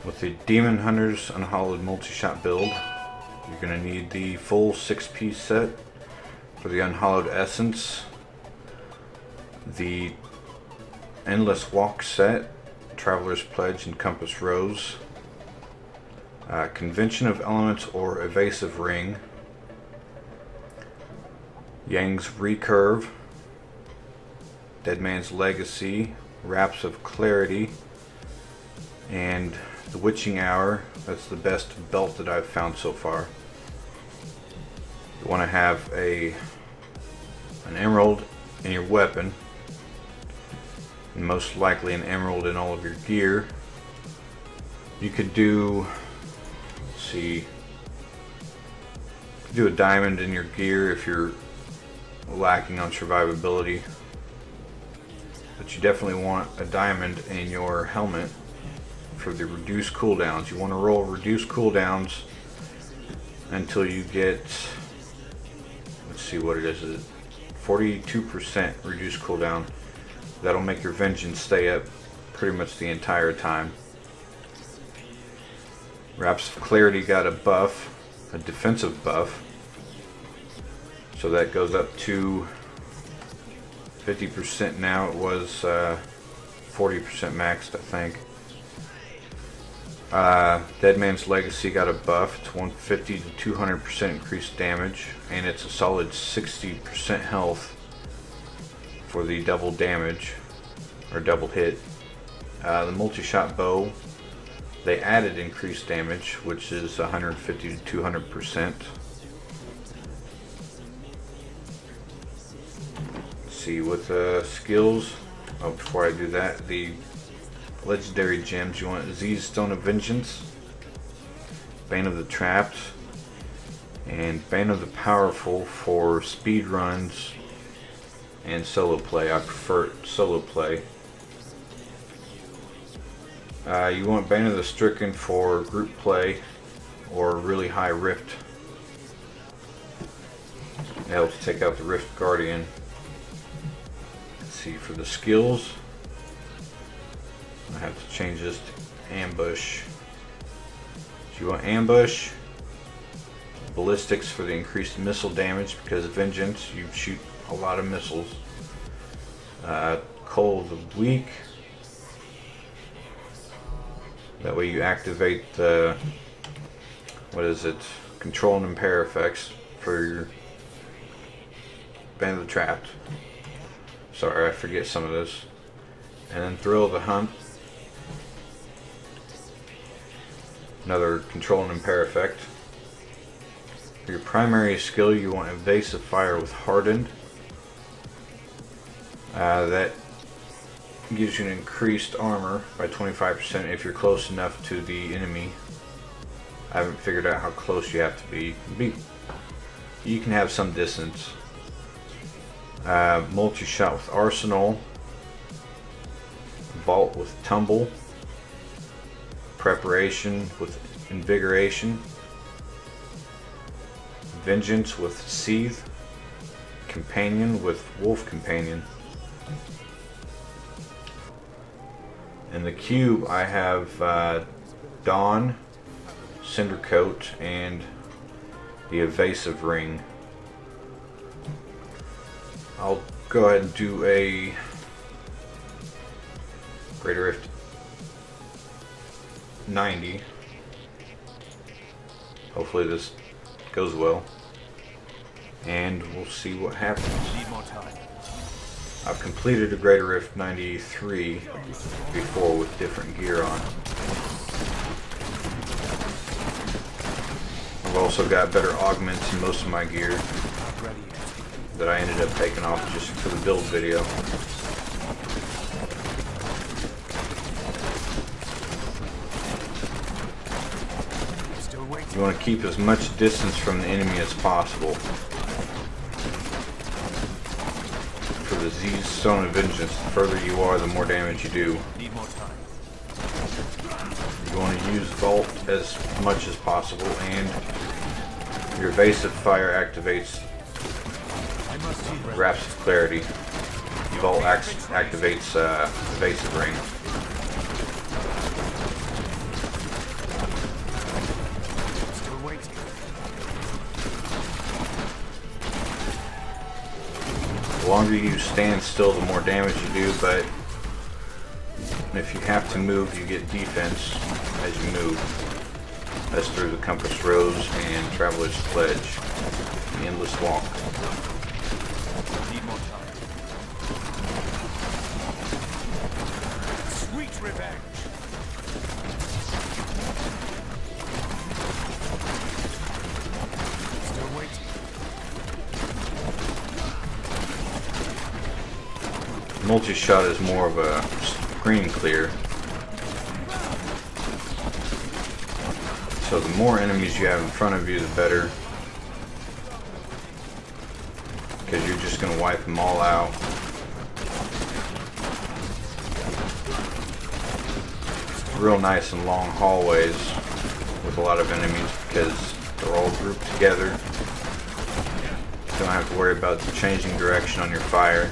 With the Demon Hunter's Unhallowed Multishot build, you're going to need the full 6-piece set for the Unhallowed Essence, the Endless Walk set, Traveler's Pledge and Compass Rose, Convention of Elements or Evasive Ring, Yang's Recurve, Dead Man's Legacy, Wraps of Clarity, and the Witching Hour. That's the best belt that I've found so far. You want to have an emerald in your weapon, and most likely an emerald in all of your gear. You could do, let's see, do a diamond in your gear if you're lacking on survivability, but you definitely want a diamond in your helmet for the reduced cooldowns. You want to roll reduced cooldowns until you get, let's see what it is, 42% reduced cooldown. That'll make your vengeance stay up pretty much the entire time. Wraps of Clarity got a buff, a defensive buff, so that goes up to 50% now. It was 40% maxed, I think. Dead Man's Legacy got a buff. It's 150 to 200% increased damage, and it's a solid 60% health for the double damage or double hit. The Multishot bow, they added increased damage, which is 150 to 200%. Let's see, with skills, oh, before I do that, the legendary gems, you want Z's Stone of Vengeance, Bane of the Trapped, and Bane of the Powerful for speed runs and solo play. I prefer solo play. You want Bane of the Stricken for group play or really high rift. It helps take out the Rift Guardian. Let's see, for the skills, I have to change this to Ambush. So you want Ambush, Ballistics for the increased missile damage, because Vengeance, you shoot a lot of missiles. Coal of the Weak, that way you activate the, what is it, Control and Impair effects for your Bane of the Trapped. Sorry, I forget some of this. And then Thrill of the Hunt, another Control and Impair effect. For your primary skill, you want Evasive Fire with Hardened. That gives you an increased armor by 25% if you're close enough to the enemy. I haven't figured out how close you have to be. You can have some distance. Multi-shot with Arsenal. Vault with Tumble. Preparation with Invigoration. Vengeance with Seethe. Companion with Wolf Companion. In the cube, I have Dawn, Cinder Coat, and the Evasive Ring. I'll go ahead and do a Greater Rift 90. Hopefully this goes well, and we'll see what happens. I've completed a Greater Rift 93 before with different gear on. I've also got better augments in most of my gear that I ended up taking off just for the build video. You want to keep as much distance from the enemy as possible. For the Z's Stone of Vengeance, the further you are, the more damage you do. You want to use Vault as much as possible, and your Evasive Fire activates Wraps of Clarity. Vault activates Evasive Ring. The longer you stand still, the more damage you do, but if you have to move, you get defense as you move. That's through the Compass Rose and Traveler's Pledge, the Endless Walk. Need more time. Sweet revenge. Still waiting. Multishot is more of a screen clear. So the more enemies you have in front of you, the better. Because you're just going to wipe them all out. Real nice and long hallways with a lot of enemies because they're all grouped together. You don't have to worry about changing direction on your fire.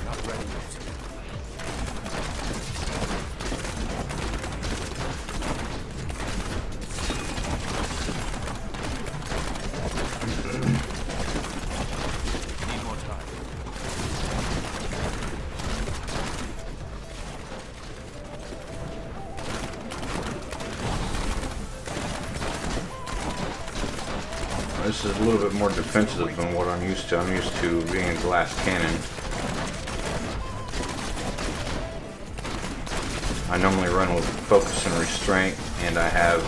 This is a little bit more defensive than what I'm used to. I'm used to being a glass cannon. I normally run with focus and restraint, and I have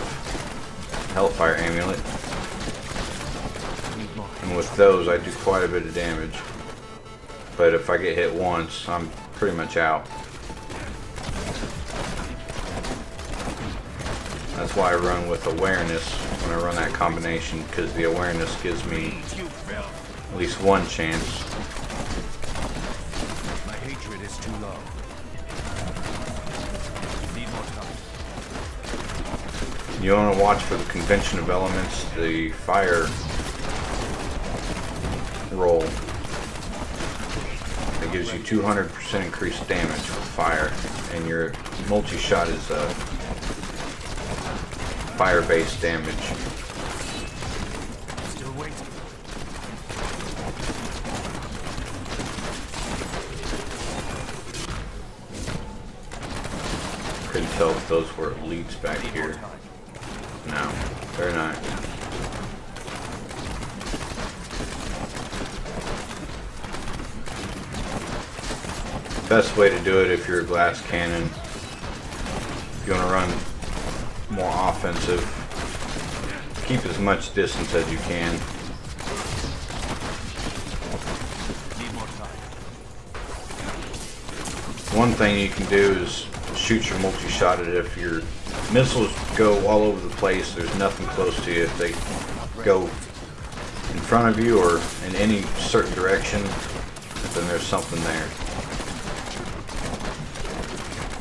Hellfire Amulet. And with those, I do quite a bit of damage. But if I get hit once, I'm pretty much out. That's why I run with awareness when I run that combination, because the awareness gives me at least one chance. My hatred is too low. Need more time. You want to watch for the convention of elements, the fire roll. It gives you 200% increased damage with fire, and your multi-shot is fire-based damage. Still waiting. Couldn't tell if those were elites back here. No, they're not. Best way to do it if you're a glass cannon, if you want to run more offensive, keep as much distance as you can. One thing you can do is shoot your multi-shot at it. If your missiles go all over the place, there's nothing close to you. If they go in front of you or in any certain direction, then there's something there.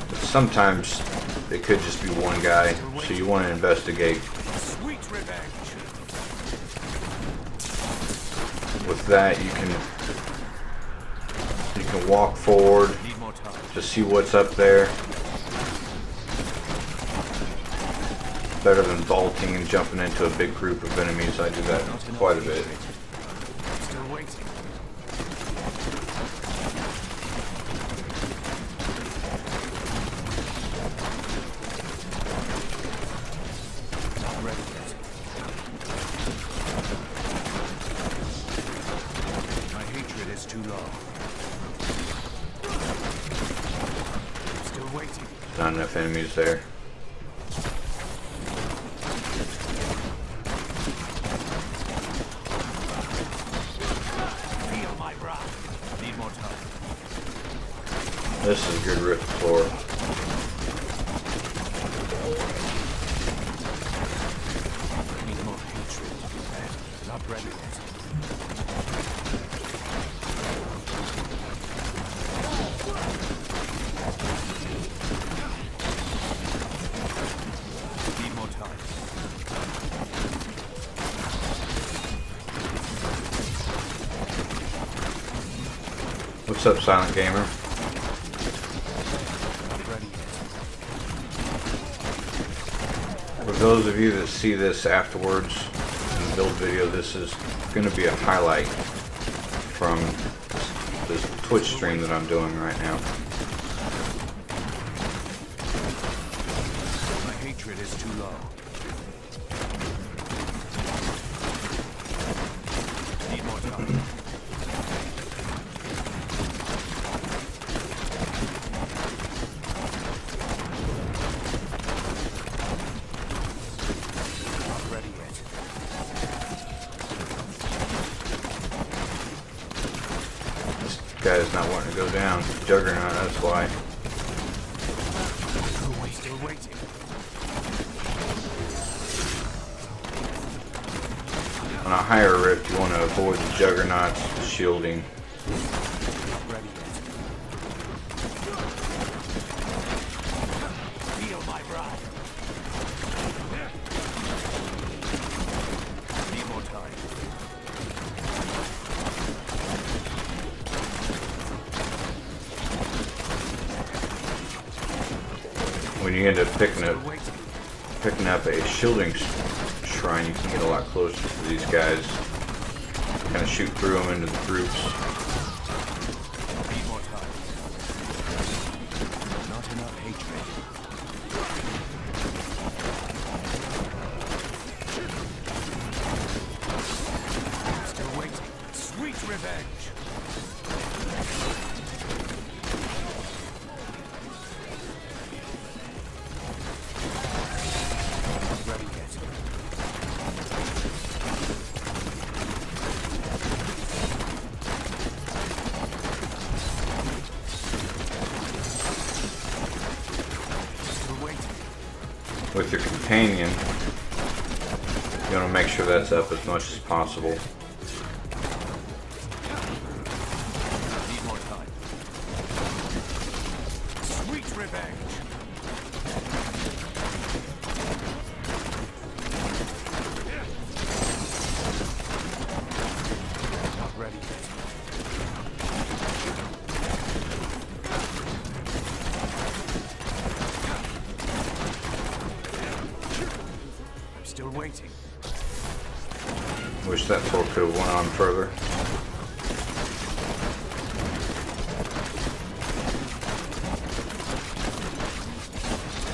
But sometimes it could just be one guy, so you want to investigate. With that, you can walk forward to see what's up there. Better than vaulting and jumping into a big group of enemies. I do that quite a bit. Still waiting. My hatred is too low. Still waiting. Not enough enemies there. This is a good rift floor. Need more hatred. Not ready yet. Need more time. What's up, Silent Gamer? For those of you that see this afterwards in the build video, this is going to be a highlight from this Twitch stream that I'm doing right now. My hatred is too low. Need more time. Not ready yet. This guy's not wanting to go down. Juggernaut, that's why. Still waiting. On a higher rift, you want to avoid the Juggernaut's shielding. Not ready yet. Feel my wrath. Need more time. When you end up picking Waiting. up a shielding shrine, you can get a lot closer to these guys. Kind of shoot through them into the groups. Need more time. Not enough hatred. Still waiting. Sweet revenge. Not ready yet. Still waiting. With your companion, you want to make sure that's up as much as possible. Need more time. Sweet revenge. Not ready yet. I'm still waiting. Wish that sword could have went on further.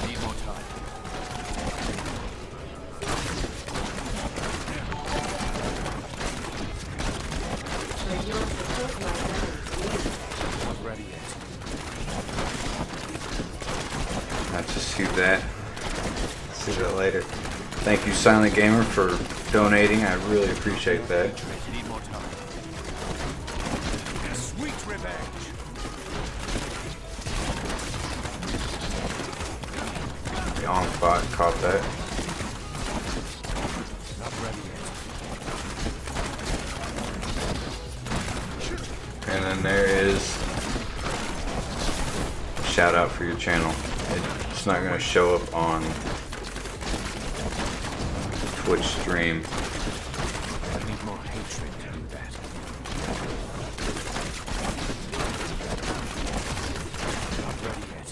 Need more time. Not ready yet. I just see that. See that later. Thank you, Silent Gamer, for donating. I really appreciate that. Need more time. Sweet revenge. The onslaught caught that. Not ready yet. And then there is a shout out for your channel. It's not going to show up on Twitch stream. I need more hatred to do that. Not ready yet.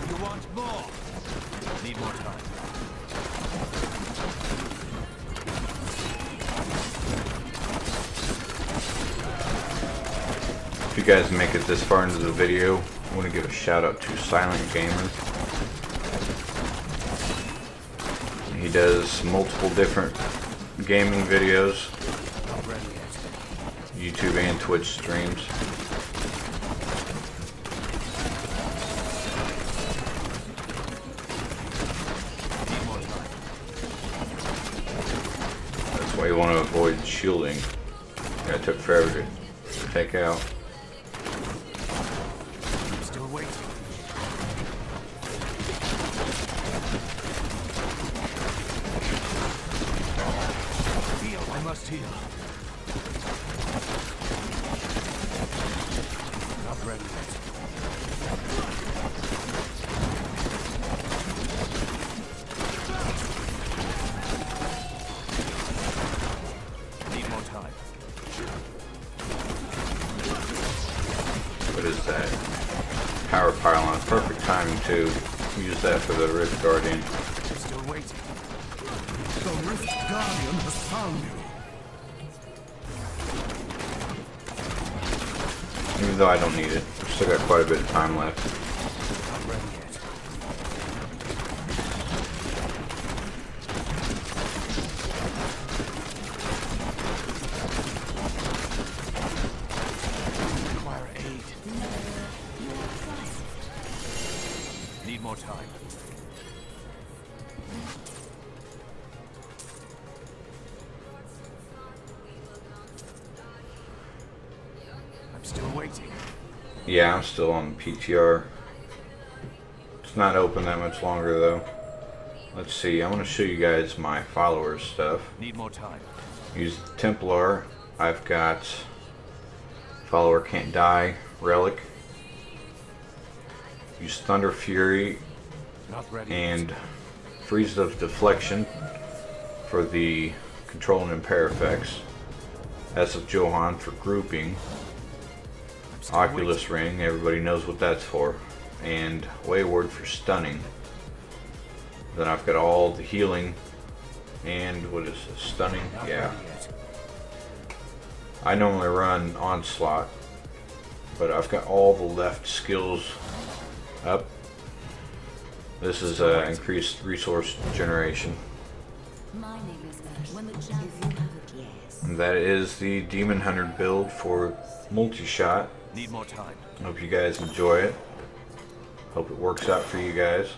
You want more? Need more time. If you guys make it this far into the video, I want to give a shout out to Silent Gamer. He does multiple different gaming videos, Not ready yet. YouTube and Twitch streams. Need more time. That's why you want to avoid shielding. That took forever to take out. I'm still waiting. Feel I must heal. Not ready yet. Need more time. What is that? Power pylon. Perfect timing to use that for the Rift Guardian. Still waiting. The Rift Guardian has found you. Even though I don't need it. I've still got quite a bit of time left. Not ready yet. Require aid. Need more time. I'm still waiting. Yeah, I'm still on PTR. It's not open that much longer though. Let's see, I want to show you guys my followers stuff. Need more time. Use the Templar. I've got follower can't die, relic. Use Thunder Fury Not ready. and Freeze of Deflection for the control and impair effects. S of Johann for grouping. I'm still Oculus Ring, everybody knows what that's for. And Wayward for stunning. Then I've got all the healing and what is this? Stunning? waiting. Not Yeah. ready yet. I normally run Onslaught, but I've got all the left skills up. This is increased resource generation. My name is Ash. When the champ, if you have it, yes. And that is the Demon Hunter build for Multishot. Need more time. Hope you guys enjoy it. Hope it works out for you guys.